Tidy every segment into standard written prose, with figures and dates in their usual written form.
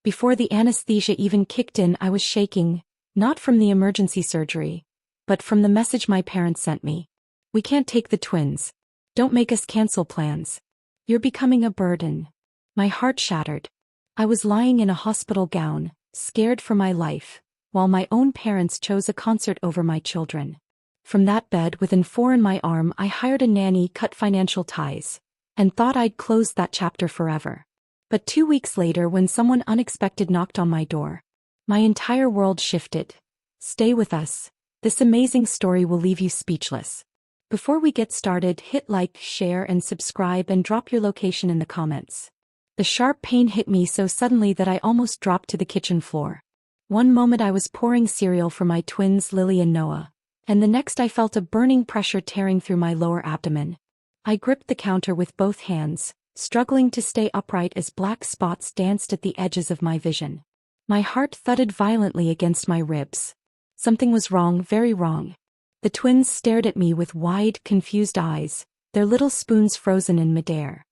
Before the anesthesia even kicked in, I was shaking, not from the emergency surgery, but from the message my parents sent me. We can't take the twins. Don't make us cancel plans. You're becoming a burden. My heart shattered. I was lying in a hospital gown, scared for my life, while my own parents chose a concert over my children. From that bed with an IV in my arm, I hired a nanny, cut financial ties, and thought I'd closed that chapter forever. But 2 weeks later, when someone unexpected knocked on my door, my entire world shifted. Stay with us. This amazing story will leave you speechless. Before we get started, hit like, share, and subscribe, and drop your location in the comments. The sharp pain hit me so suddenly that I almost dropped to the kitchen floor. One moment I was pouring cereal for my twins Lily and Noah, and the next I felt a burning pressure tearing through my lower abdomen. I gripped the counter with both hands, struggling to stay upright as black spots danced at the edges of my vision. My heart thudded violently against my ribs. Something was wrong, very wrong. The twins stared at me with wide, confused eyes, their little spoons frozen in midair.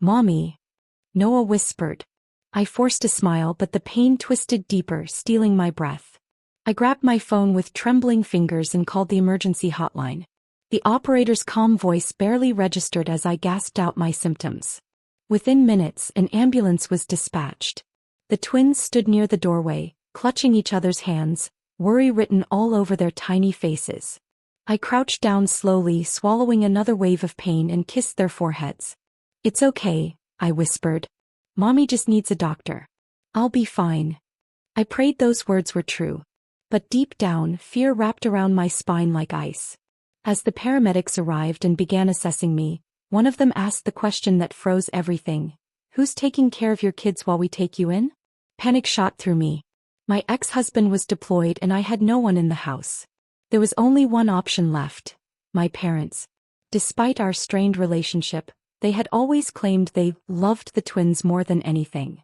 "Mommy," Noah whispered. I forced a smile, but the pain twisted deeper, stealing my breath. I grabbed my phone with trembling fingers and called the emergency hotline. The operator's calm voice barely registered as I gasped out my symptoms. Within minutes, an ambulance was dispatched. The twins stood near the doorway, clutching each other's hands, worry written all over their tiny faces. I crouched down slowly, swallowing another wave of pain, and kissed their foreheads. "It's okay," I whispered. "Mommy just needs a doctor. I'll be fine." I prayed those words were true. But deep down, fear wrapped around my spine like ice. As the paramedics arrived and began assessing me, one of them asked the question that froze everything. "Who's taking care of your kids while we take you in?" Panic shot through me. My ex-husband was deployed and I had no one in the house. There was only one option left: my parents. Despite our strained relationship, they had always claimed they loved the twins more than anything.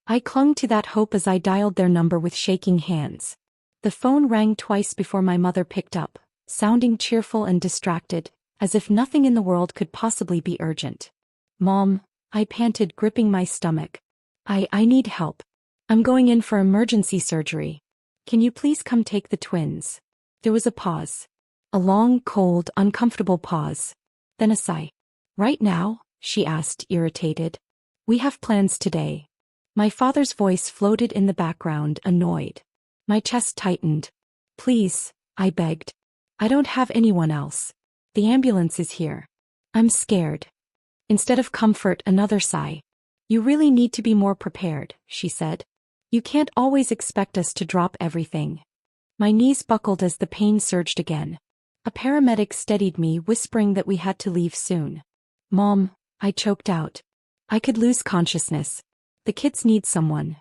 I clung to that hope as I dialed their number with shaking hands. The phone rang twice before my mother picked up, sounding cheerful and distracted, as if nothing in the world could possibly be urgent. "Mom," I panted, gripping my stomach. I need help. I'm going in for emergency surgery. Can you please come take the twins?" There was a pause. A long, cold, uncomfortable pause. Then a sigh. "Right now?" she asked, irritated. "We have plans today." My father's voice floated in the background, annoyed. My chest tightened. "Please," I begged. "I don't have anyone else. The ambulance is here. I'm scared." Instead of comfort, another sigh. "You really need to be more prepared," she said. "You can't always expect us to drop everything." My knees buckled as the pain surged again. A paramedic steadied me, whispering that we had to leave soon. "Mom," I choked out. "I could lose consciousness. The kids need someone."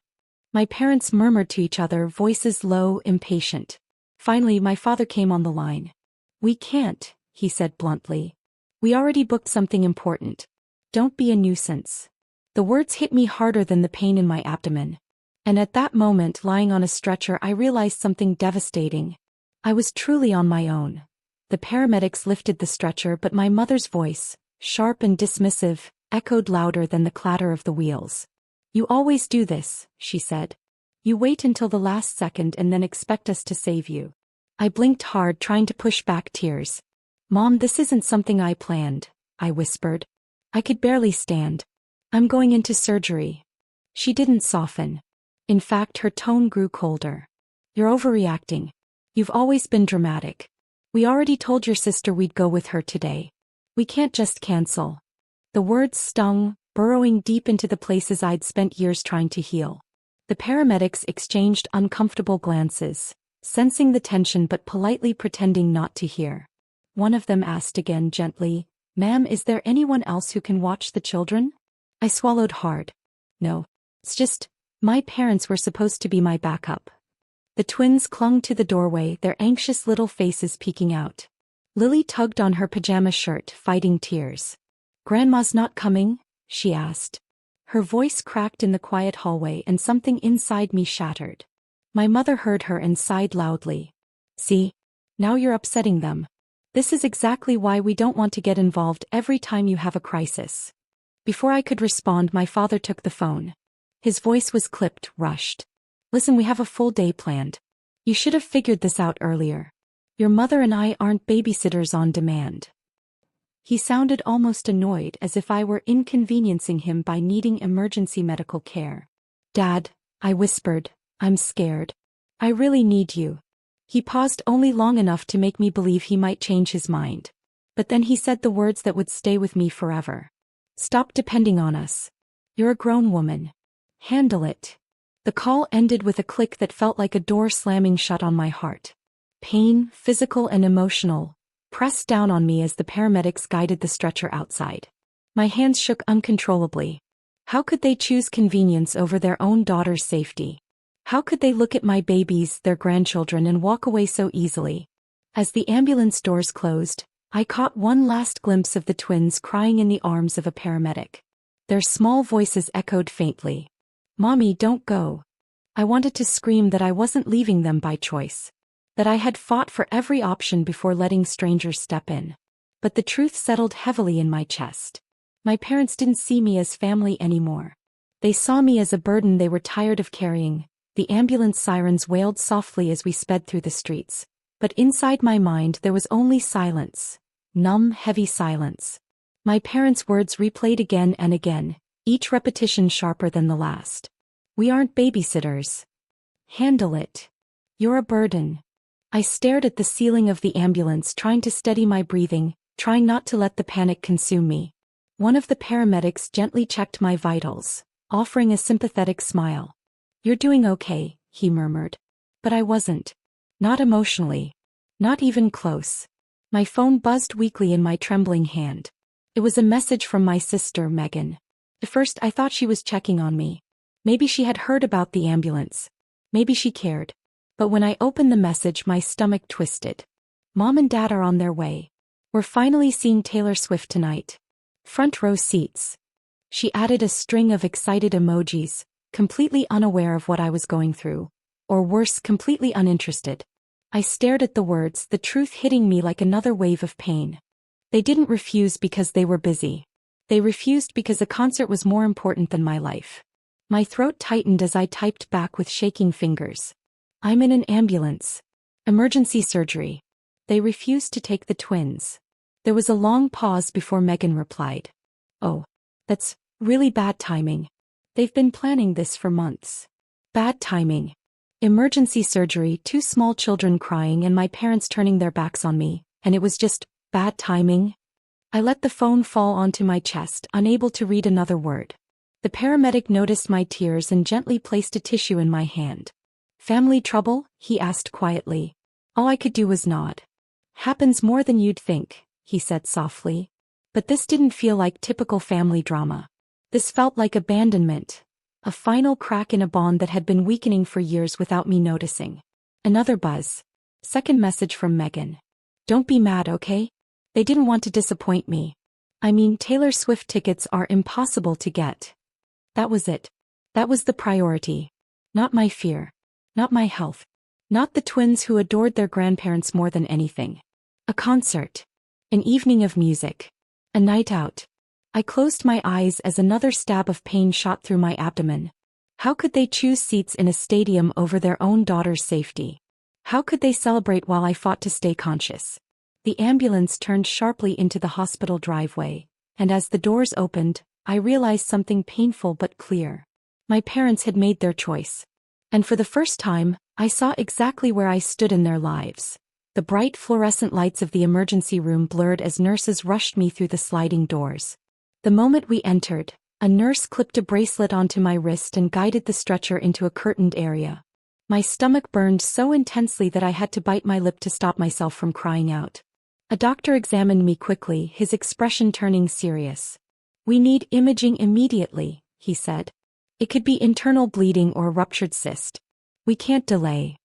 My parents murmured to each other, voices low, impatient. Finally, my father came on the line. "We can't," he said bluntly. "We already booked something important. Don't be a nuisance." The words hit me harder than the pain in my abdomen. And at that moment, lying on a stretcher, I realized something devastating. I was truly on my own. The paramedics lifted the stretcher, but my mother's voice, sharp and dismissive, echoed louder than the clatter of the wheels. "You always do this," she said. "You wait until the last second and then expect us to save you." I blinked hard, trying to push back tears. "Mom, this isn't something I planned," I whispered. I could barely stand. "I'm going into surgery." She didn't soften. In fact, her tone grew colder. "You're overreacting. You've always been dramatic. We already told your sister we'd go with her today. We can't just cancel." The words stung, burrowing deep into the places I'd spent years trying to heal. The paramedics exchanged uncomfortable glances, sensing the tension but politely pretending not to hear. One of them asked again gently, "Ma'am, is there anyone else who can watch the children?" I swallowed hard. "No. It's just, my parents were supposed to be my backup." The twins clung to the doorway, their anxious little faces peeking out. Lily tugged on her pajama shirt, fighting tears. "Grandma's not coming?" she asked. Her voice cracked in the quiet hallway and something inside me shattered. My mother heard her and sighed loudly. "See? Now you're upsetting them. This is exactly why we don't want to get involved every time you have a crisis." Before I could respond, my father took the phone. His voice was clipped, rushed. Listen, we have a full day planned. You should have figured this out earlier. Your mother and I aren't babysitters on demand. He sounded almost annoyed, as if I were inconveniencing him by needing emergency medical care. Dad, I whispered, I'm scared. I really need you. He paused only long enough to make me believe he might change his mind. But then he said the words that would stay with me forever. Stop depending on us. You're a grown woman. Handle it. The call ended with a click that felt like a door slamming shut on my heart. Pain, physical and emotional, pressed down on me as the paramedics guided the stretcher outside. My hands shook uncontrollably. How could they choose convenience over their own daughter's safety? How could they look at my babies, their grandchildren, and walk away so easily? As the ambulance doors closed, I caught one last glimpse of the twins crying in the arms of a paramedic. Their small voices echoed faintly. Mommy, don't go. I wanted to scream that I wasn't leaving them by choice. That I had fought for every option before letting strangers step in. But the truth settled heavily in my chest. My parents didn't see me as family anymore. They saw me as a burden they were tired of carrying. The ambulance sirens wailed softly as we sped through the streets. But inside my mind there was only silence. Numb, heavy silence. My parents' words replayed again and again, each repetition sharper than the last. We aren't babysitters. Handle it. You're a burden. I stared at the ceiling of the ambulance, trying to steady my breathing, trying not to let the panic consume me. One of the paramedics gently checked my vitals, offering a sympathetic smile. You're doing okay, he murmured. But I wasn't. Not emotionally. Not even close. My phone buzzed weakly in my trembling hand. It was a message from my sister, Megan. At first I thought she was checking on me. Maybe she had heard about the ambulance. Maybe she cared. But when I opened the message, my stomach twisted. Mom and Dad are on their way. We're finally seeing Taylor Swift tonight. Front row seats. She added a string of excited emojis, completely unaware of what I was going through. Or worse, completely uninterested. I stared at the words, the truth hitting me like another wave of pain. They didn't refuse because they were busy. They refused because a concert was more important than my life. My throat tightened as I typed back with shaking fingers. I'm in an ambulance. Emergency surgery. They refused to take the twins. There was a long pause before Megan replied. Oh, that's really bad timing. They've been planning this for months. Bad timing. Emergency surgery, 2 small children crying and my parents turning their backs on me, and it was just bad timing. I let the phone fall onto my chest, unable to read another word. The paramedic noticed my tears and gently placed a tissue in my hand. Family trouble? He asked quietly. All I could do was nod. Happens more than you'd think, he said softly. But this didn't feel like typical family drama. This felt like abandonment. A final crack in a bond that had been weakening for years without me noticing. Another buzz. Second message from Megan. Don't be mad, okay? They didn't want to disappoint me. I mean, Taylor Swift tickets are impossible to get. That was it. That was the priority. Not my fear. Not my health. Not the twins who adored their grandparents more than anything. A concert. An evening of music. A night out. I closed my eyes as another stab of pain shot through my abdomen. How could they choose seats in a stadium over their own daughter's safety? How could they celebrate while I fought to stay conscious? The ambulance turned sharply into the hospital driveway, and as the doors opened, I realized something painful but clear. My parents had made their choice. And for the first time, I saw exactly where I stood in their lives. The bright fluorescent lights of the emergency room blurred as nurses rushed me through the sliding doors. The moment we entered, a nurse clipped a bracelet onto my wrist and guided the stretcher into a curtained area. My stomach burned so intensely that I had to bite my lip to stop myself from crying out. A doctor examined me quickly, his expression turning serious. We need imaging immediately, he said. It could be internal bleeding or a ruptured cyst. We can't delay.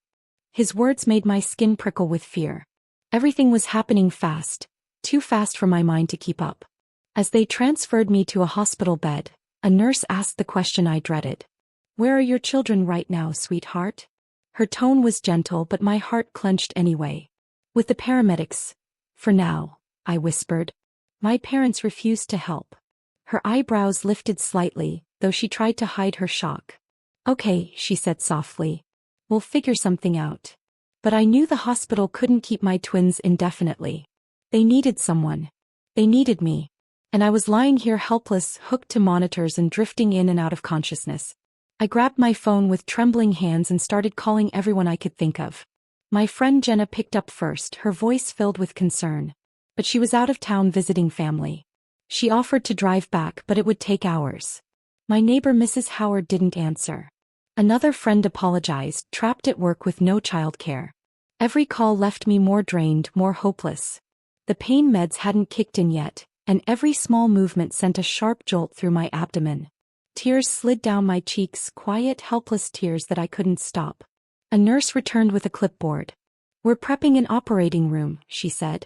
His words made my skin prickle with fear. Everything was happening fast, too fast for my mind to keep up. As they transferred me to a hospital bed, a nurse asked the question I dreaded. Where are your children right now, sweetheart? Her tone was gentle, but my heart clenched anyway. With the paramedics. For now, I whispered. My parents refused to help. Her eyebrows lifted slightly, though she tried to hide her shock. "Okay," she said softly. "We'll figure something out." But I knew the hospital couldn't keep my twins indefinitely. They needed someone. They needed me. And I was lying here helpless, hooked to monitors and drifting in and out of consciousness. I grabbed my phone with trembling hands and started calling everyone I could think of. My friend Jenna picked up first, her voice filled with concern. But she was out of town visiting family. She offered to drive back, but it would take hours. My neighbor Mrs. Howard didn't answer. Another friend apologized, trapped at work with no childcare. Every call left me more drained, more hopeless. The pain meds hadn't kicked in yet, and every small movement sent a sharp jolt through my abdomen. Tears slid down my cheeks, quiet, helpless tears that I couldn't stop. A nurse returned with a clipboard. "We're prepping an operating room," she said.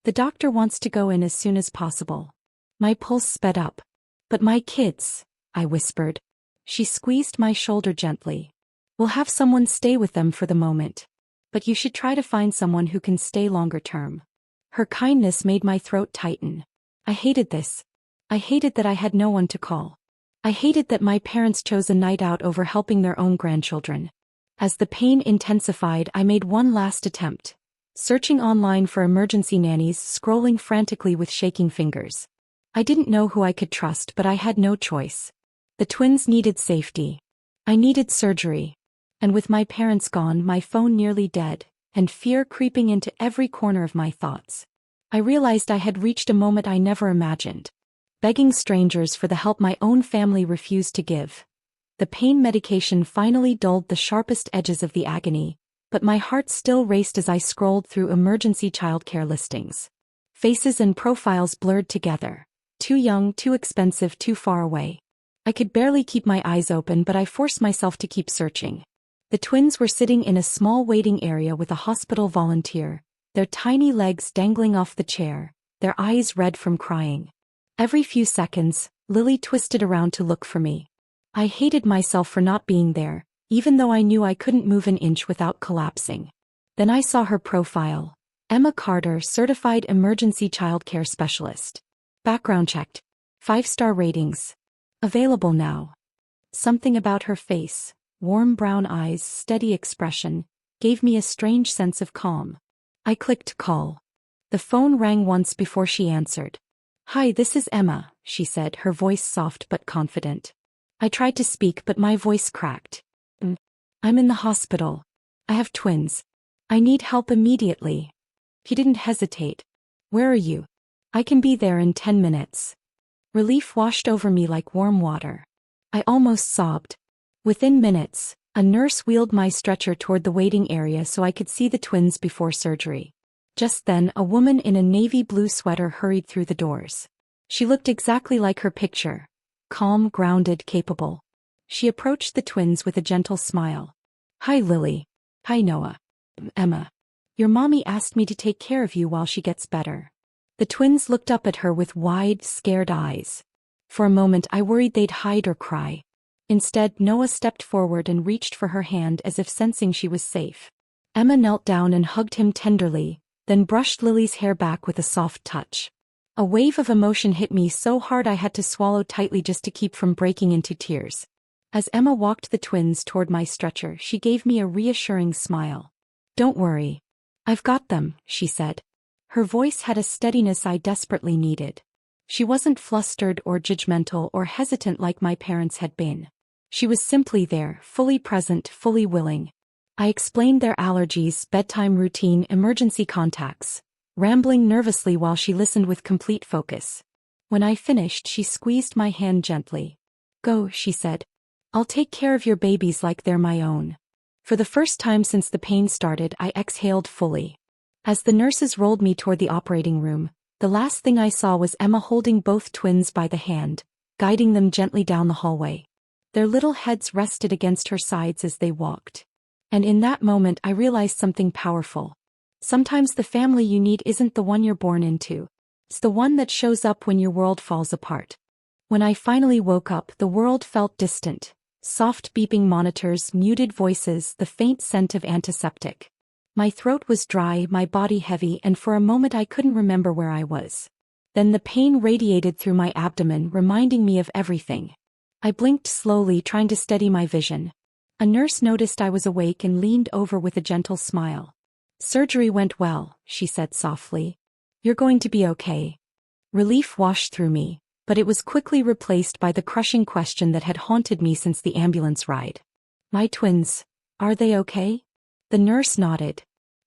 "The doctor wants to go in as soon as possible." My pulse sped up. "But my kids," I whispered. She squeezed my shoulder gently. "We'll have someone stay with them for the moment. But you should try to find someone who can stay longer term." Her kindness made my throat tighten. I hated this. I hated that I had no one to call. I hated that my parents chose a night out over helping their own grandchildren. As the pain intensified, I made one last attempt. Searching online for emergency nannies, scrolling frantically with shaking fingers. I didn't know who I could trust, but I had no choice. The twins needed safety. I needed surgery. And with my parents gone, my phone nearly dead, and fear creeping into every corner of my thoughts, I realized I had reached a moment I never imagined. Begging strangers for the help my own family refused to give. The pain medication finally dulled the sharpest edges of the agony, but my heart still raced as I scrolled through emergency childcare listings. Faces and profiles blurred together. Too young, too expensive, too far away. I could barely keep my eyes open, but I forced myself to keep searching. The twins were sitting in a small waiting area with a hospital volunteer, their tiny legs dangling off the chair, their eyes red from crying. Every few seconds, Lily twisted around to look for me. I hated myself for not being there, even though I knew I couldn't move an inch without collapsing. Then I saw her profile. Emma Carter, certified emergency childcare specialist. Background checked. 5-star ratings. Available now. Something about her face, warm brown eyes, steady expression, gave me a strange sense of calm. I clicked call. The phone rang once before she answered. "Hi, this is Emma," she said, her voice soft but confident. I tried to speak, but my voice cracked. "I'm in the hospital. I have twins. I need help immediately." She didn't hesitate. "Where are you?" "I can be there in 10 minutes. Relief washed over me like warm water. I almost sobbed. Within minutes, a nurse wheeled my stretcher toward the waiting area so I could see the twins before surgery. Just then, a woman in a navy blue sweater hurried through the doors. She looked exactly like her picture. Calm, grounded, capable. She approached the twins with a gentle smile. "Hi, Lily." "Hi, Noah." "Emma. Your mommy asked me to take care of you while she gets better." The twins looked up at her with wide, scared eyes. For a moment I worried they'd hide or cry. Instead, Noah stepped forward and reached for her hand as if sensing she was safe. Emma knelt down and hugged him tenderly, then brushed Lily's hair back with a soft touch. A wave of emotion hit me so hard I had to swallow tightly just to keep from breaking into tears. As Emma walked the twins toward my stretcher, she gave me a reassuring smile. "Don't worry. I've got them," she said. Her voice had a steadiness I desperately needed. She wasn't flustered or judgmental or hesitant like my parents had been. She was simply there, fully present, fully willing. I explained their allergies, bedtime routine, emergency contacts, rambling nervously while she listened with complete focus. When I finished, she squeezed my hand gently. "Go," she said. "I'll take care of your babies like they're my own." For the first time since the pain started, I exhaled fully. As the nurses rolled me toward the operating room, the last thing I saw was Emma holding both twins by the hand, guiding them gently down the hallway. Their little heads rested against her sides as they walked. And in that moment I realized something powerful. Sometimes the family you need isn't the one you're born into. It's the one that shows up when your world falls apart. When I finally woke up, the world felt distant. Soft beeping monitors, muted voices, the faint scent of antiseptic. My throat was dry, my body heavy, and for a moment I couldn't remember where I was. Then the pain radiated through my abdomen, reminding me of everything. I blinked slowly, trying to steady my vision. A nurse noticed I was awake and leaned over with a gentle smile. "Surgery went well," she said softly. "You're going to be okay." Relief washed through me, but it was quickly replaced by the crushing question that had haunted me since the ambulance ride. "My twins, are they okay?" The nurse nodded.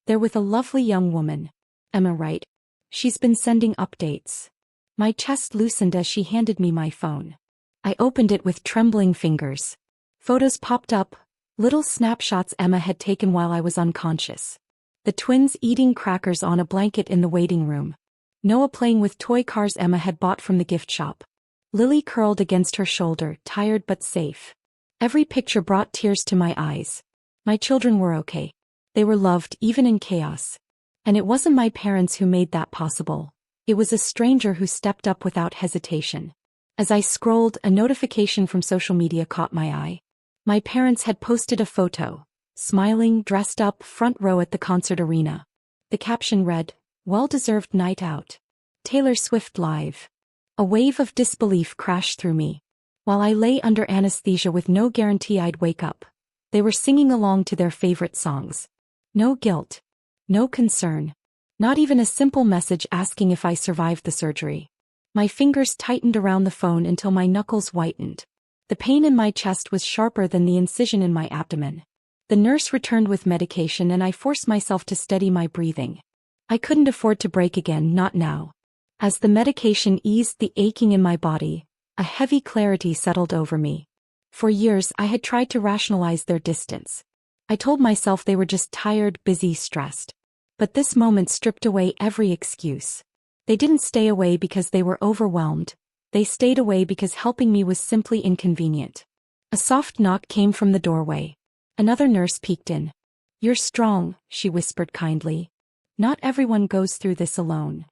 "They're with a lovely young woman. Emma, right? She's been sending updates." My chest loosened as she handed me my phone. I opened it with trembling fingers. Photos popped up, little snapshots Emma had taken while I was unconscious. The twins eating crackers on a blanket in the waiting room. Noah playing with toy cars Emma had bought from the gift shop. Lily curled against her shoulder, tired but safe. Every picture brought tears to my eyes. My children were okay. They were loved even in chaos. And it wasn't my parents who made that possible. It was a stranger who stepped up without hesitation. As I scrolled, a notification from social media caught my eye. My parents had posted a photo, smiling, dressed up, front row at the concert arena. The caption read, "Well-deserved night out. Taylor Swift live." A wave of disbelief crashed through me. While I lay under anesthesia with no guarantee I'd wake up, they were singing along to their favorite songs. No guilt. No concern. Not even a simple message asking if I survived the surgery. My fingers tightened around the phone until my knuckles whitened. The pain in my chest was sharper than the incision in my abdomen. The nurse returned with medication and I forced myself to steady my breathing. I couldn't afford to break again, not now. As the medication eased the aching in my body, a heavy clarity settled over me. For years I had tried to rationalize their distance. I told myself they were just tired, busy, stressed. But this moment stripped away every excuse. They didn't stay away because they were overwhelmed. They stayed away because helping me was simply inconvenient. A soft knock came from the doorway. Another nurse peeked in. "You're strong," she whispered kindly. "Not everyone goes through this alone."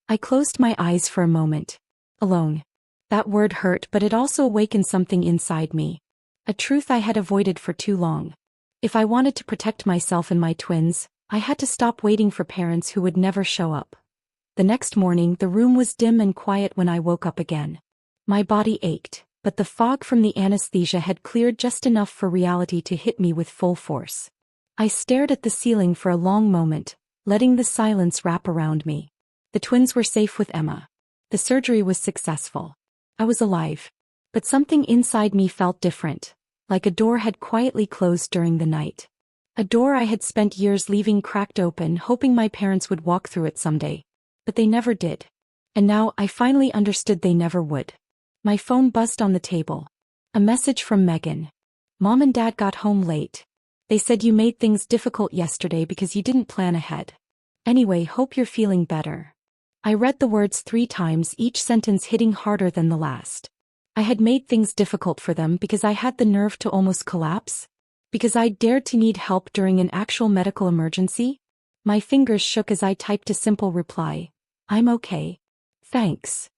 I closed my eyes for a moment. Alone. That word hurt, but it also awakened something inside me. A truth I had avoided for too long. If I wanted to protect myself and my twins, I had to stop waiting for parents who would never show up. The next morning, the room was dim and quiet when I woke up again. My body ached, but the fog from the anesthesia had cleared just enough for reality to hit me with full force. I stared at the ceiling for a long moment, letting the silence wrap around me. The twins were safe with Emma. The surgery was successful. I was alive. But something inside me felt different, like a door had quietly closed during the night. A door I had spent years leaving cracked open, hoping my parents would walk through it someday. But they never did. And now I finally understood they never would. My phone buzzed on the table. A message from Megan. "Mom and Dad got home late. They said you made things difficult yesterday because you didn't plan ahead. Anyway, hope you're feeling better." I read the words 3 times, each sentence hitting harder than the last. I had made things difficult for them because I had the nerve to almost collapse? Because I dared to need help during an actual medical emergency? My fingers shook as I typed a simple reply. "I'm okay. Thanks."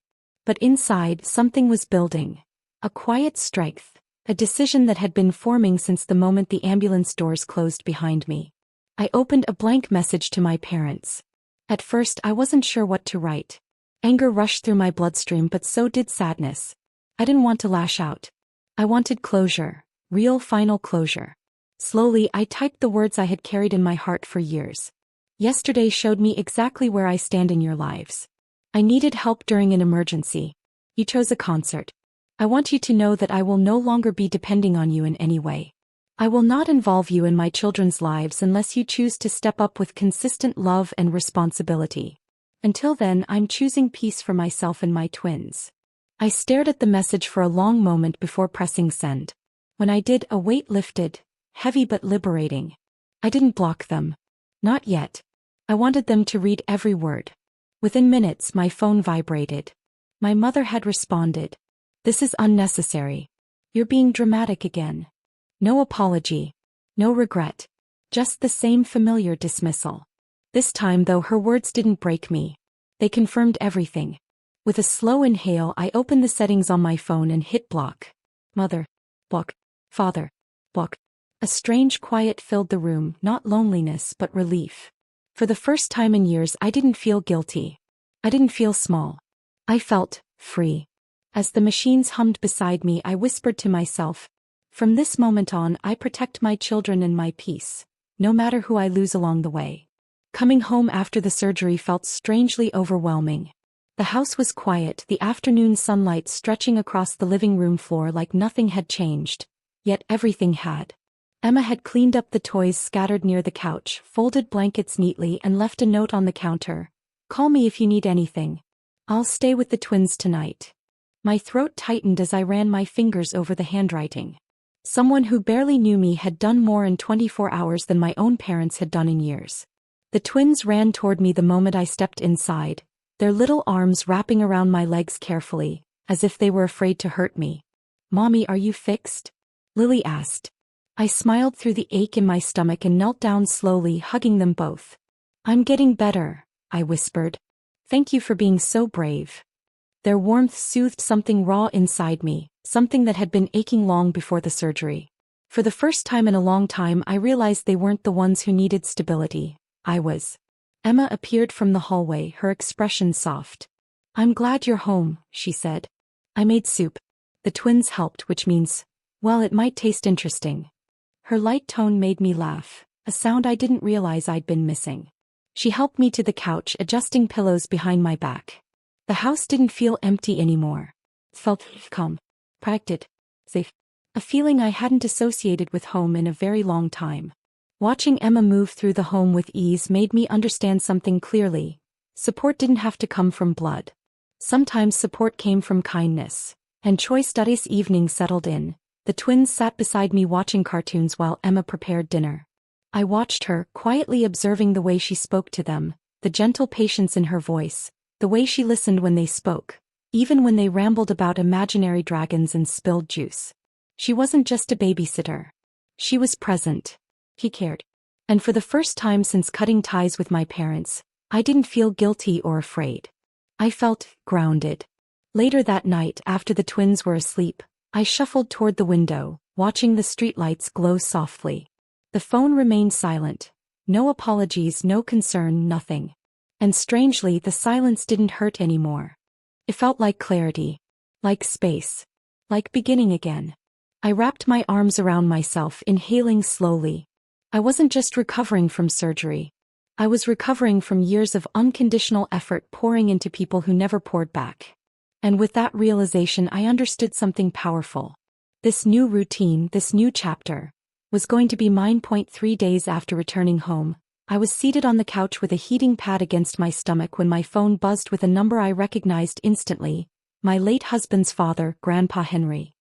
But inside, something was building. A quiet strength, a decision that had been forming since the moment the ambulance doors closed behind me. I opened a blank message to my parents. At first, I wasn't sure what to write. Anger rushed through my bloodstream, but so did sadness. I didn't want to lash out. I wanted closure, real final closure. Slowly, I typed the words I had carried in my heart for years. "Yesterday showed me exactly where I stand in your lives. I needed help during an emergency. You chose a concert. I want you to know that I will no longer be depending on you in any way. I will not involve you in my children's lives unless you choose to step up with consistent love and responsibility. Until then, I'm choosing peace for myself and my twins." I stared at the message for a long moment before pressing send. When I did, a weight lifted, heavy but liberating. I didn't block them. Not yet. I wanted them to read every word. Within minutes, my phone vibrated. My mother had responded. "This is unnecessary. You're being dramatic again." No apology. No regret. Just the same familiar dismissal. This time, though, her words didn't break me. They confirmed everything. With a slow inhale, I opened the settings on my phone and hit block. Mother. Block. Father. Block. A strange quiet filled the room, not loneliness but relief. For the first time in years, I didn't feel guilty. I didn't feel small. I felt free. As the machines hummed beside me, I whispered to myself, "From this moment on, I protect my children and my peace, no matter who I lose along the way." Coming home after the surgery felt strangely overwhelming. The house was quiet, the afternoon sunlight stretching across the living room floor like nothing had changed, yet everything had. Emma had cleaned up the toys scattered near the couch, folded blankets neatly, and left a note on the counter. "Call me if you need anything. I'll stay with the twins tonight." My throat tightened as I ran my fingers over the handwriting. Someone who barely knew me had done more in 24 hours than my own parents had done in years. The twins ran toward me the moment I stepped inside, their little arms wrapping around my legs carefully, as if they were afraid to hurt me. "Mommy, are you fixed?" Lily asked. I smiled through the ache in my stomach and knelt down slowly, hugging them both. "I'm getting better," I whispered. "Thank you for being so brave." Their warmth soothed something raw inside me, something that had been aching long before the surgery. For the first time in a long time, I realized they weren't the ones who needed stability. I was. Emma appeared from the hallway, her expression soft. "I'm glad you're home," she said. "I made soup. The twins helped, which means, well, it might taste interesting." Her light tone made me laugh, a sound I didn't realize I'd been missing. She helped me to the couch, adjusting pillows behind my back. The house didn't feel empty anymore. It felt calm, protected, safe. A feeling I hadn't associated with home in a very long time. Watching Emma move through the home with ease made me understand something clearly. Support didn't have to come from blood. Sometimes support came from kindness. And choice. This evening settled in. The twins sat beside me watching cartoons while Emma prepared dinner. I watched her, quietly observing the way she spoke to them, the gentle patience in her voice, the way she listened when they spoke, even when they rambled about imaginary dragons and spilled juice. She wasn't just a babysitter. She was present. He cared. And for the first time since cutting ties with my parents, I didn't feel guilty or afraid. I felt grounded. Later that night, after the twins were asleep, I shuffled toward the window, watching the streetlights glow softly. The phone remained silent. No apologies, no concern, nothing. And strangely, the silence didn't hurt anymore. It felt like clarity, like space, like beginning again. I wrapped my arms around myself, inhaling slowly. I wasn't just recovering from surgery. I was recovering from years of unconditional effort pouring into people who never poured back. And with that realization, I understood something powerful. This new routine, this new chapter, was going to be mine. 3 days after returning home, I was seated on the couch with a heating pad against my stomach when my phone buzzed with a number I recognized instantly. My late husband's father, Grandpa Henry.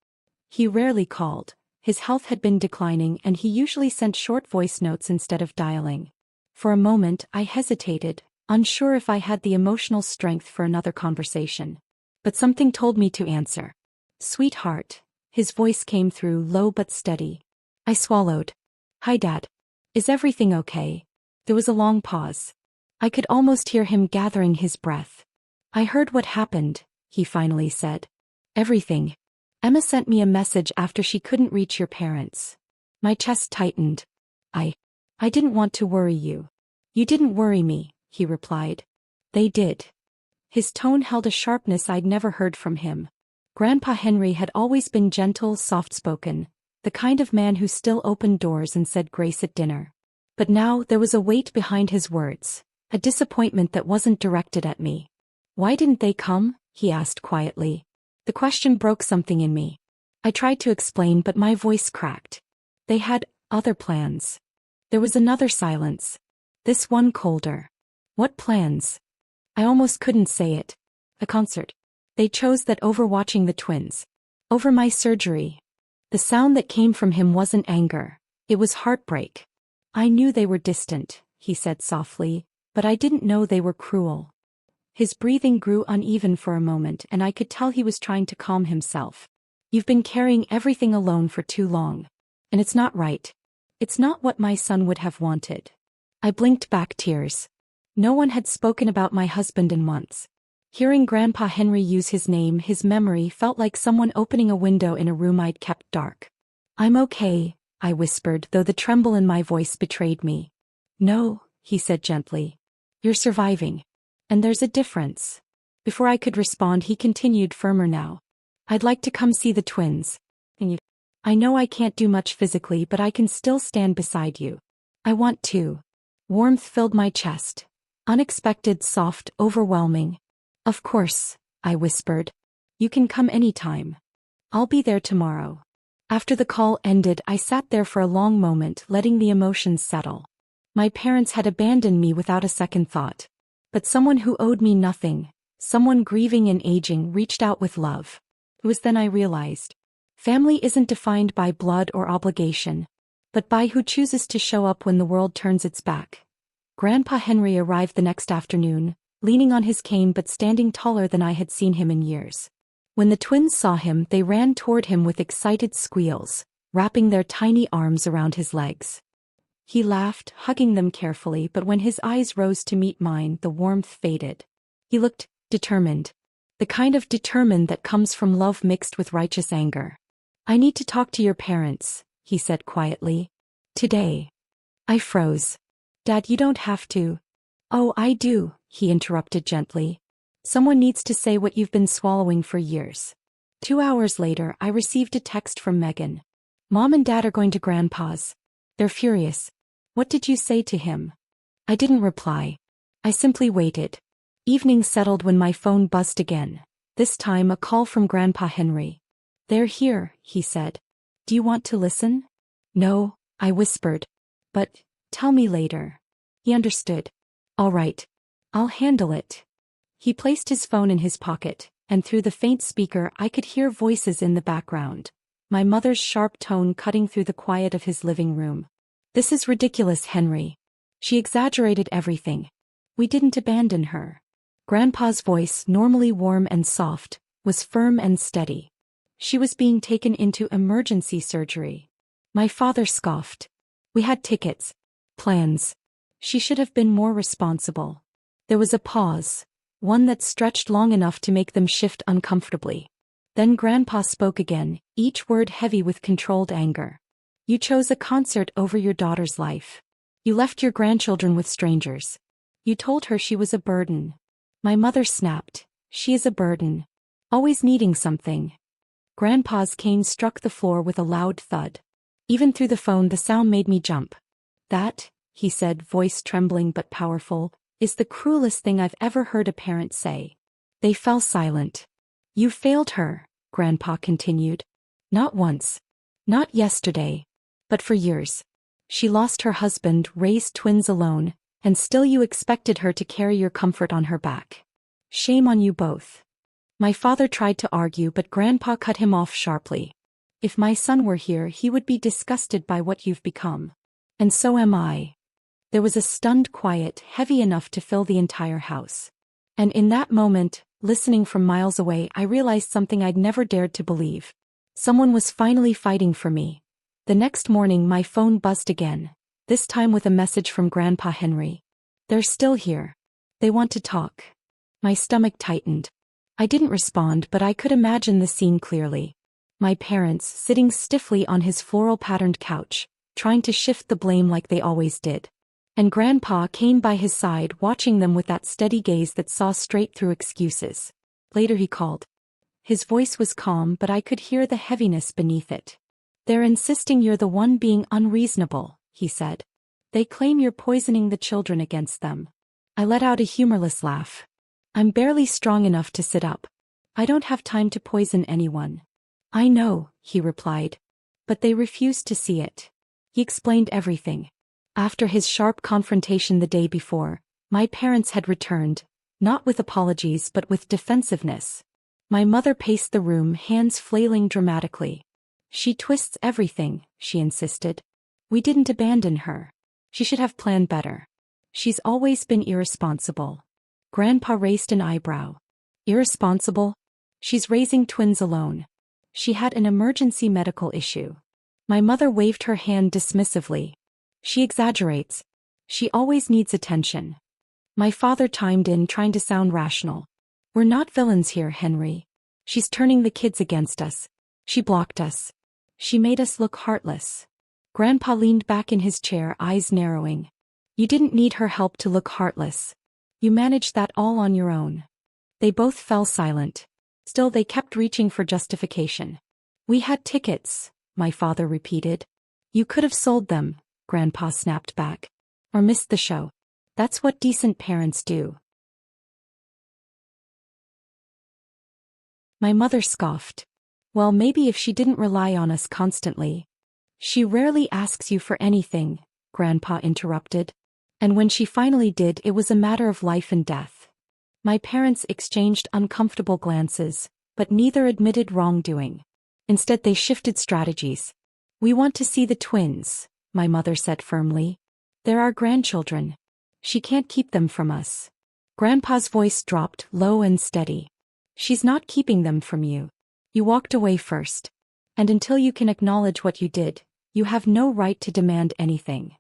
He rarely called. His health had been declining, and he usually sent short voice notes instead of dialing. For a moment, I hesitated, unsure if I had the emotional strength for another conversation. But something told me to answer. "Sweetheart." His voice came through, low but steady. I swallowed. "Hi, Dad. Is everything okay?" There was a long pause. I could almost hear him gathering his breath. "I heard what happened," he finally said. "Everything. Emma sent me a message after she couldn't reach your parents." My chest tightened. I didn't want to worry you." "You didn't worry me," he replied. "They did." His tone held a sharpness I'd never heard from him. Grandpa Henry had always been gentle, soft-spoken, the kind of man who still opened doors and said grace at dinner. But now there was a weight behind his words, a disappointment that wasn't directed at me. "Why didn't they come?" he asked quietly. The question broke something in me. I tried to explain, but my voice cracked. "They had other plans." There was another silence. This one colder. "What plans?" I almost couldn't say it. "A concert. They chose that over watching the twins. Over my surgery." The sound that came from him wasn't anger. It was heartbreak. "I knew they were distant," he said softly, "but I didn't know they were cruel." His breathing grew uneven for a moment, and I could tell he was trying to calm himself. "You've been carrying everything alone for too long. And it's not right. It's not what my son would have wanted." I blinked back tears. No one had spoken about my husband in months. Hearing Grandpa Henry use his name, his memory, felt like someone opening a window in a room I'd kept dark. "I'm okay," I whispered, though the tremble in my voice betrayed me. "No," he said gently. "You're surviving. And there's a difference Before I could respond, he continued firmer now. I'd like to come see the twins. I know I can't do much physically, but I can still stand beside you. I want to. Warmth filled my chest. Unexpected, soft, overwhelming. Of course, I whispered. You can come anytime. I'll be there tomorrow. After the call ended, I sat there for a long moment, letting the emotions settle. My parents had abandoned me without a second thought. But someone who owed me nothing, someone grieving and aging, reached out with love. It was then I realized. Family isn't defined by blood or obligation, but by who chooses to show up when the world turns its back. Grandpa Henry arrived the next afternoon, leaning on his cane but standing taller than I had seen him in years. When the twins saw him, they ran toward him with excited squeals, wrapping their tiny arms around his legs. He laughed, hugging them carefully, but when his eyes rose to meet mine, the warmth faded. He looked determined. The kind of determined that comes from love mixed with righteous anger. I need to talk to your parents, he said quietly. Today. I froze. Dad, you don't have to. Oh, I do, he interrupted gently. Someone needs to say what you've been swallowing for years. 2 hours later, I received a text from Megan. Mom and Dad are going to Grandpa's. They're furious. What did you say to him? I didn't reply. I simply waited. Evening settled when my phone buzzed again. This time a call from Grandpa Henry. They're here, he said. Do you want to listen? No, I whispered. But, tell me later. He understood. All right. I'll handle it. He placed his phone in his pocket, and through the faint speaker I could hear voices in the background. My mother's sharp tone cutting through the quiet of his living room. This is ridiculous, Henry. She exaggerated everything. We didn't abandon her. Grandpa's voice, normally warm and soft, was firm and steady. She was being taken into emergency surgery. My father scoffed. We had tickets. Plans. She should have been more responsible. There was a pause. One that stretched long enough to make them shift uncomfortably. Then Grandpa spoke again, each word heavy with controlled anger. You chose a concert over your daughter's life. You left your grandchildren with strangers. You told her she was a burden. My mother snapped. She is a burden. Always needing something. Grandpa's cane struck the floor with a loud thud. Even through the phone the sound made me jump. That, he said, voice trembling but powerful, is the cruelest thing I've ever heard a parent say. They fell silent. You failed her, Grandpa continued. Not once. Not yesterday. But for years. She lost her husband, raised twins alone, and still you expected her to carry your comfort on her back. Shame on you both. My father tried to argue, but Grandpa cut him off sharply. If my son were here, he would be disgusted by what you've become. And so am I. There was a stunned quiet, heavy enough to fill the entire house. And in that moment, listening from miles away, I realized something I'd never dared to believe. Someone was finally fighting for me. The next morning my phone buzzed again, this time with a message from Grandpa Henry. They're still here. They want to talk. My stomach tightened. I didn't respond, but I could imagine the scene clearly. My parents sitting stiffly on his floral-patterned couch, trying to shift the blame like they always did. And Grandpa cane by his side, watching them with that steady gaze that saw straight through excuses. Later he called. His voice was calm, but I could hear the heaviness beneath it. They're insisting you're the one being unreasonable, he said. They claim you're poisoning the children against them. I let out a humorless laugh. I'm barely strong enough to sit up. I don't have time to poison anyone. I know, he replied. But they refused to see it. He explained everything. After his sharp confrontation the day before, my parents had returned, not with apologies but with defensiveness. My mother paced the room, hands flailing dramatically. She twists everything, she insisted. We didn't abandon her. She should have planned better. She's always been irresponsible. Grandpa raised an eyebrow. Irresponsible? She's raising twins alone. She had an emergency medical issue. My mother waved her hand dismissively. She exaggerates. She always needs attention. My father chimed in, trying to sound rational. We're not villains here, Henry. She's turning the kids against us. She blocked us. She made us look heartless. Grandpa leaned back in his chair, eyes narrowing. You didn't need her help to look heartless. You managed that all on your own. They both fell silent. Still they kept reaching for justification. We had tickets, my father repeated. You could have sold them, Grandpa snapped back. Or missed the show. That's what decent parents do. My mother scoffed. Well, maybe if she didn't rely on us constantly. She rarely asks you for anything, Grandpa interrupted. And when she finally did, it was a matter of life and death. My parents exchanged uncomfortable glances, but neither admitted wrongdoing. Instead, they shifted strategies. We want to see the twins, my mother said firmly. They're our grandchildren. She can't keep them from us. Grandpa's voice dropped, low and steady. She's not keeping them from you. You walked away first. And until you can acknowledge what you did, you have no right to demand anything.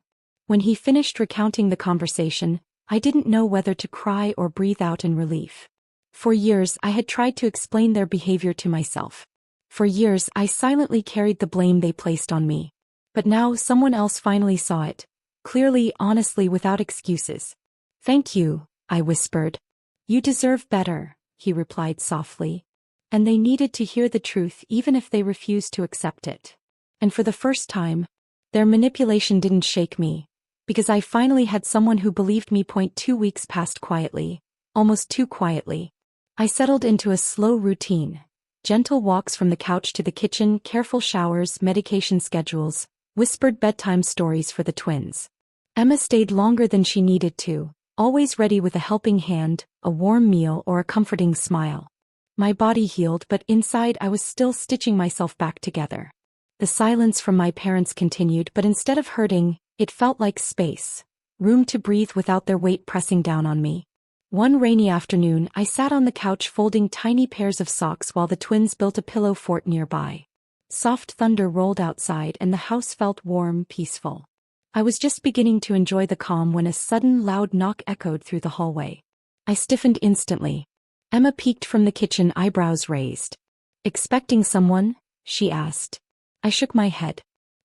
When he finished recounting the conversation, I didn't know whether to cry or breathe out in relief. For years I had tried to explain their behavior to myself. For years I silently carried the blame they placed on me. But now someone else finally saw it. Clearly, honestly, without excuses. Thank you, I whispered. You deserve better, he replied softly. And they needed to hear the truth even if they refused to accept it. And for the first time, their manipulation didn't shake me. Because I finally had someone who believed me. 2 weeks passed quietly, almost too quietly. I settled into a slow routine. Gentle walks from the couch to the kitchen, careful showers, medication schedules, whispered bedtime stories for the twins. Emma stayed longer than she needed to, always ready with a helping hand, a warm meal or a comforting smile. My body healed, but inside I was still stitching myself back together. The silence from my parents continued, but instead of hurting, it felt like space, room to breathe without their weight pressing down on me. One rainy afternoon, I sat on the couch folding tiny pairs of socks while the twins built a pillow fort nearby. Soft thunder rolled outside and the house felt warm, peaceful. I was just beginning to enjoy the calm when a sudden loud knock echoed through the hallway. I stiffened instantly. Emma peeked from the kitchen, eyebrows raised. Expecting someone? She asked. I shook my head.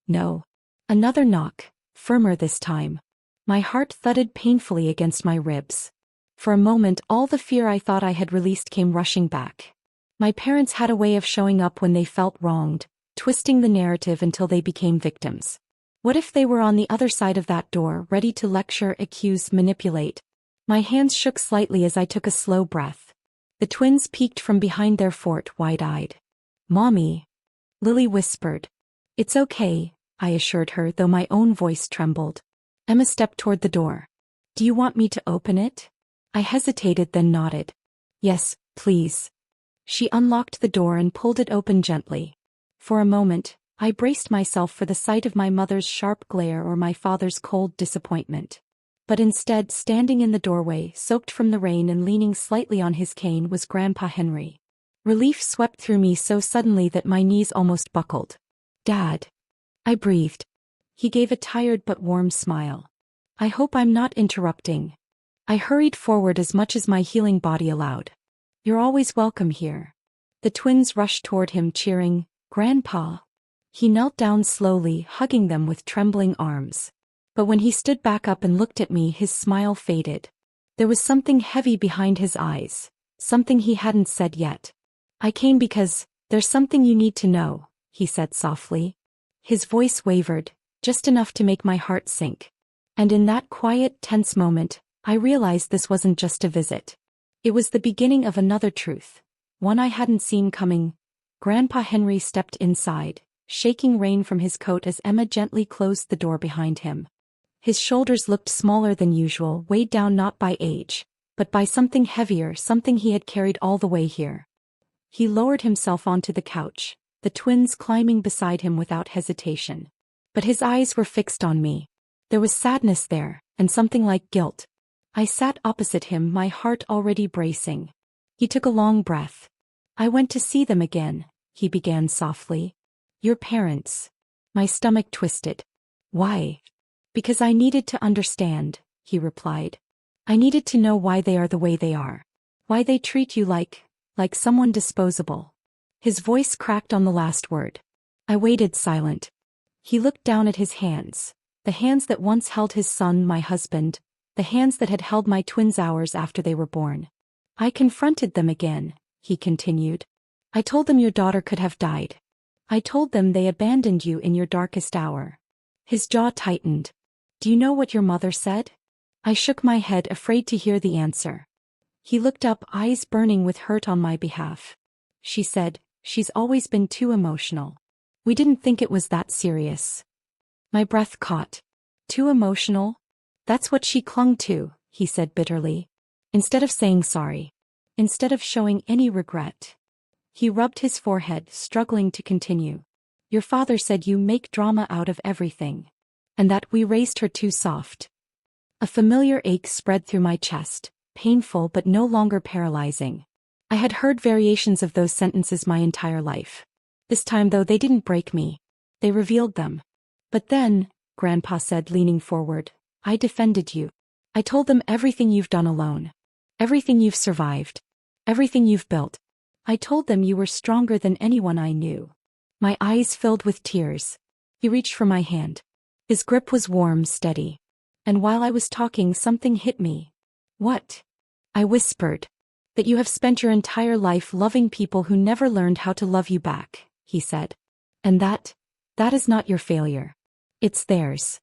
No. Another knock, firmer this time. My heart thudded painfully against my ribs. For a moment, all the fear I thought I had released came rushing back. My parents had a way of showing up when they felt wronged, twisting the narrative until they became victims. What if they were on the other side of that door, ready to lecture, accuse, manipulate? My hands shook slightly as I took a slow breath. The twins peeked from behind their fort, wide-eyed. Mommy, Lily whispered. It's okay, I assured her, though my own voice trembled. Emma stepped toward the door. Do you want me to open it? I hesitated, then nodded. Yes, please. She unlocked the door and pulled it open gently. For a moment, I braced myself for the sight of my mother's sharp glare or my father's cold disappointment. But instead, standing in the doorway, soaked from the rain and leaning slightly on his cane, was Grandpa Henry. Relief swept through me so suddenly that my knees almost buckled. Dad. I breathed. He gave a tired but warm smile. I hope I'm not interrupting. I hurried forward as much as my healing body allowed. You're always welcome here. The twins rushed toward him, cheering, Grandpa. He knelt down slowly, hugging them with trembling arms. But when he stood back up and looked at me, his smile faded. There was something heavy behind his eyes, something he hadn't said yet. I came because, there's something you need to know, he said softly. His voice wavered, just enough to make my heart sink. And in that quiet, tense moment, I realized this wasn't just a visit. It was the beginning of another truth, one I hadn't seen coming. Grandpa Henry stepped inside, shaking rain from his coat as Emma gently closed the door behind him. His shoulders looked smaller than usual, weighed down not by age, but by something heavier, something he had carried all the way here. He lowered himself onto the couch, the twins climbing beside him without hesitation. But his eyes were fixed on me. There was sadness there, and something like guilt. I sat opposite him, my heart already bracing. He took a long breath. I went to see them again, he began softly. Your parents. My stomach twisted. Why? Because I needed to understand, he replied. I needed to know why they are the way they are. Why they treat you like someone disposable. His voice cracked on the last word. I waited silent. He looked down at his hands, the hands that once held his son, my husband, the hands that had held my twins hours after they were born. I confronted them again, he continued. I told them your daughter could have died. I told them they abandoned you in your darkest hour. His jaw tightened. Do you know what your mother said? I shook my head, afraid to hear the answer. He looked up, eyes burning with hurt on my behalf. She said, she's always been too emotional. We didn't think it was that serious. My breath caught. Too emotional? That's what she clung to, he said bitterly. Instead of saying sorry. Instead of showing any regret. He rubbed his forehead, struggling to continue. Your father said you make drama out of everything. And that we raised her too soft. A familiar ache spread through my chest, painful but no longer paralyzing. I had heard variations of those sentences my entire life. This time, though, they didn't break me. They revealed them. But then, Grandpa said, leaning forward, I defended you. I told them everything you've done alone. Everything you've survived. Everything you've built. I told them you were stronger than anyone I knew. My eyes filled with tears. He reached for my hand. His grip was warm, steady. And while I was talking, something hit me. What? I whispered. That you have spent your entire life loving people who never learned how to love you back, he said. And that is not your failure. It's theirs.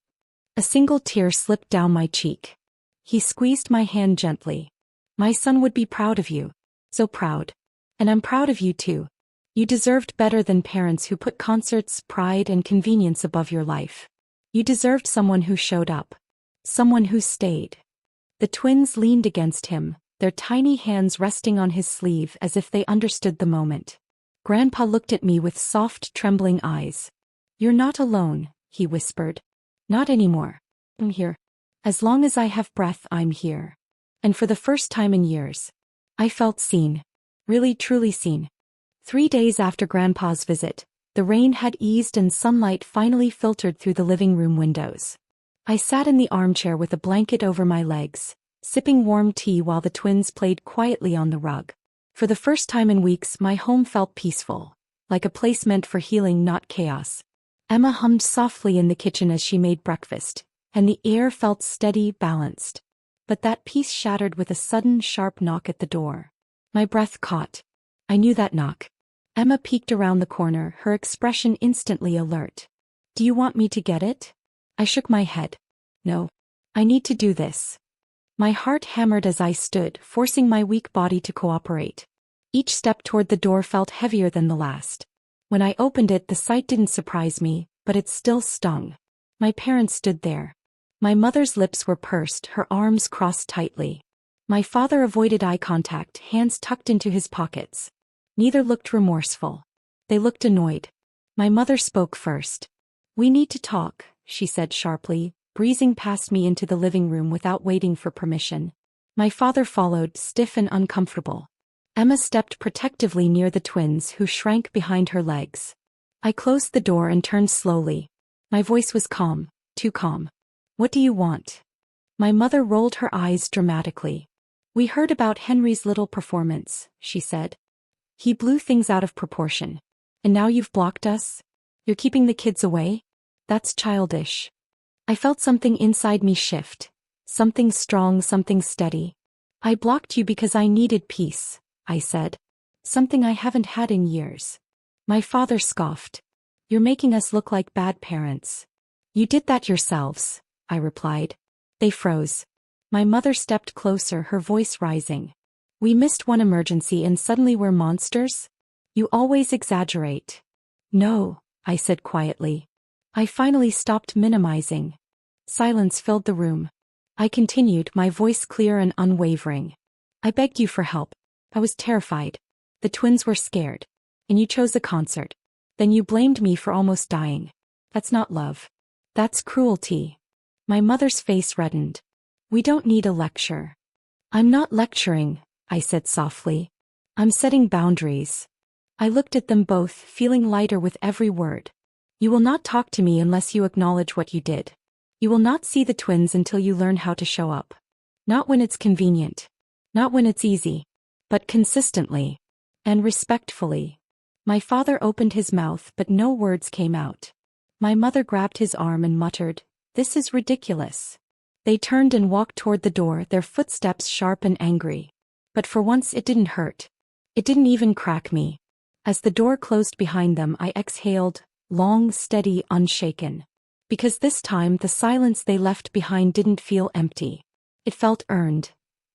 A single tear slipped down my cheek. He squeezed my hand gently. My son would be proud of you. So proud. And I'm proud of you too. You deserved better than parents who put concerts, pride, and convenience above your life. You deserved someone who showed up. Someone who stayed. The twins leaned against him, their tiny hands resting on his sleeve as if they understood the moment. Grandpa looked at me with soft, trembling eyes. You're not alone, he whispered. Not anymore. I'm here. As long as I have breath, I'm here. And for the first time in years, I felt seen. Really, truly seen. 3 days after Grandpa's visit, the rain had eased and sunlight finally filtered through the living room windows. I sat in the armchair with a blanket over my legs, sipping warm tea while the twins played quietly on the rug. For the first time in weeks, my home felt peaceful, like a place meant for healing, not chaos. Emma hummed softly in the kitchen as she made breakfast, and the air felt steady, balanced. But that peace shattered with a sudden, sharp knock at the door. My breath caught. I knew that knock. Emma peeked around the corner, her expression instantly alert. Do you want me to get it? I shook my head. No. I need to do this. My heart hammered as I stood, forcing my weak body to cooperate. Each step toward the door felt heavier than the last. When I opened it, the sight didn't surprise me, but it still stung. My parents stood there. My mother's lips were pursed, her arms crossed tightly. My father avoided eye contact, hands tucked into his pockets. Neither looked remorseful. They looked annoyed. My mother spoke first. We need to talk, she said sharply, breezing past me into the living room without waiting for permission. My father followed, stiff and uncomfortable. Emma stepped protectively near the twins, who shrank behind her legs. I closed the door and turned slowly. My voice was calm, too calm. What do you want? My mother rolled her eyes dramatically. We heard about Henry's little performance, she said. He blew things out of proportion. And now you've blocked us? You're keeping the kids away? That's childish. I felt something inside me shift. Something strong, something steady. I blocked you because I needed peace, I said. Something I haven't had in years. My father scoffed. You're making us look like bad parents. You did that yourselves, I replied. They froze. My mother stepped closer, her voice rising. We missed one emergency and suddenly we're monsters? You always exaggerate. No, I said quietly. I finally stopped minimizing. Silence filled the room. I continued, my voice clear and unwavering. I begged you for help. I was terrified. The twins were scared. And you chose a concert. Then you blamed me for almost dying. That's not love. That's cruelty. My mother's face reddened. We don't need a lecture. I'm not lecturing, I said softly. I'm setting boundaries. I looked at them both, feeling lighter with every word. You will not talk to me unless you acknowledge what you did. You will not see the twins until you learn how to show up. Not when it's convenient. Not when it's easy. But consistently. And respectfully. My father opened his mouth, but no words came out. My mother grabbed his arm and muttered, "This is ridiculous." They turned and walked toward the door, their footsteps sharp and angry. But for once it didn't hurt. It didn't even crack me. As the door closed behind them, I exhaled, long, steady, unshaken. Because this time the silence they left behind didn't feel empty. It felt earned.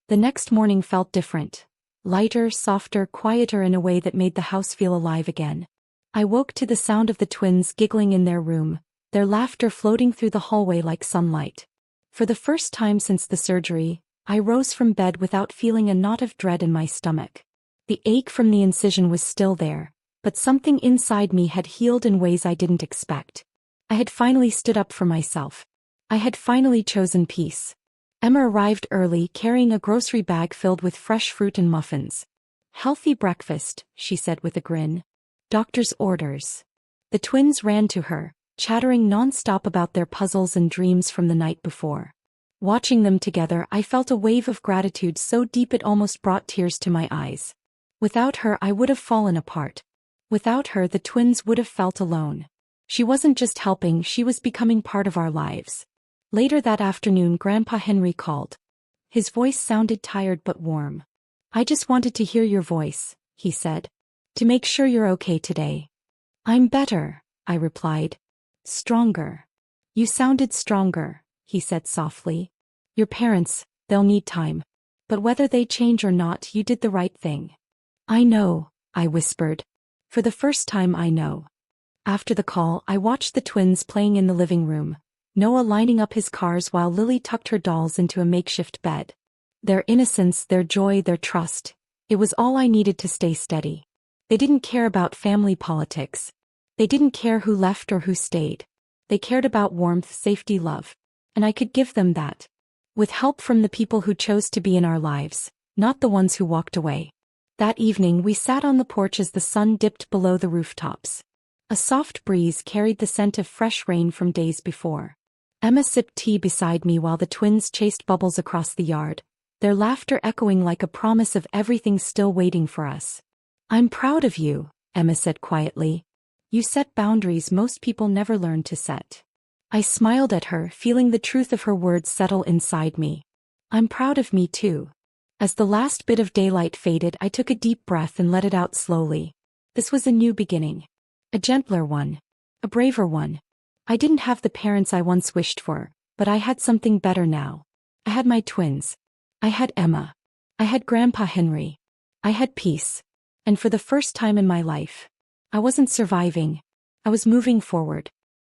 The next morning felt different. Lighter, softer, quieter in a way that made the house feel alive again. I woke to the sound of the twins giggling in their room, their laughter floating through the hallway like sunlight. For the first time since the surgery, I rose from bed without feeling a knot of dread in my stomach. The ache from the incision was still there, but something inside me had healed in ways I didn't expect. I had finally stood up for myself. I had finally chosen peace. Emma arrived early carrying a grocery bag filled with fresh fruit and muffins. "Healthy breakfast," she said with a grin. "Doctor's orders." The twins ran to her, chattering non-stop about their puzzles and dreams from the night before. Watching them together, I felt a wave of gratitude so deep it almost brought tears to my eyes. Without her, I would have fallen apart. Without her, the twins would have felt alone. She wasn't just helping, she was becoming part of our lives. Later that afternoon, Grandpa Henry called. His voice sounded tired but warm. "I just wanted to hear your voice," he said. "To make sure you're okay today." "I'm better," I replied. "Stronger." "You sounded stronger," he said softly. "Your parents, they'll need time. But whether they change or not, you did the right thing." "I know," I whispered. "For the first time I know." After the call, I watched the twins playing in the living room, Noah lining up his cars while Lily tucked her dolls into a makeshift bed. Their innocence, their joy, their trust. It was all I needed to stay steady. They didn't care about family politics. They didn't care who left or who stayed. They cared about warmth, safety, love. And I could give them that. With help from the people who chose to be in our lives, not the ones who walked away. That evening we sat on the porch as the sun dipped below the rooftops. A soft breeze carried the scent of fresh rain from days before. Emma sipped tea beside me while the twins chased bubbles across the yard, their laughter echoing like a promise of everything still waiting for us. "I'm proud of you," Emma said quietly. "You set boundaries most people never learn to set." I smiled at her, feeling the truth of her words settle inside me. "I'm proud of me too." As the last bit of daylight faded, I took a deep breath and let it out slowly. This was a new beginning. A gentler one. A braver one. I didn't have the parents I once wished for, but I had something better now. I had my twins. I had Emma. I had Grandpa Henry. I had peace. And for the first time in my life, I wasn't surviving. I was moving forward.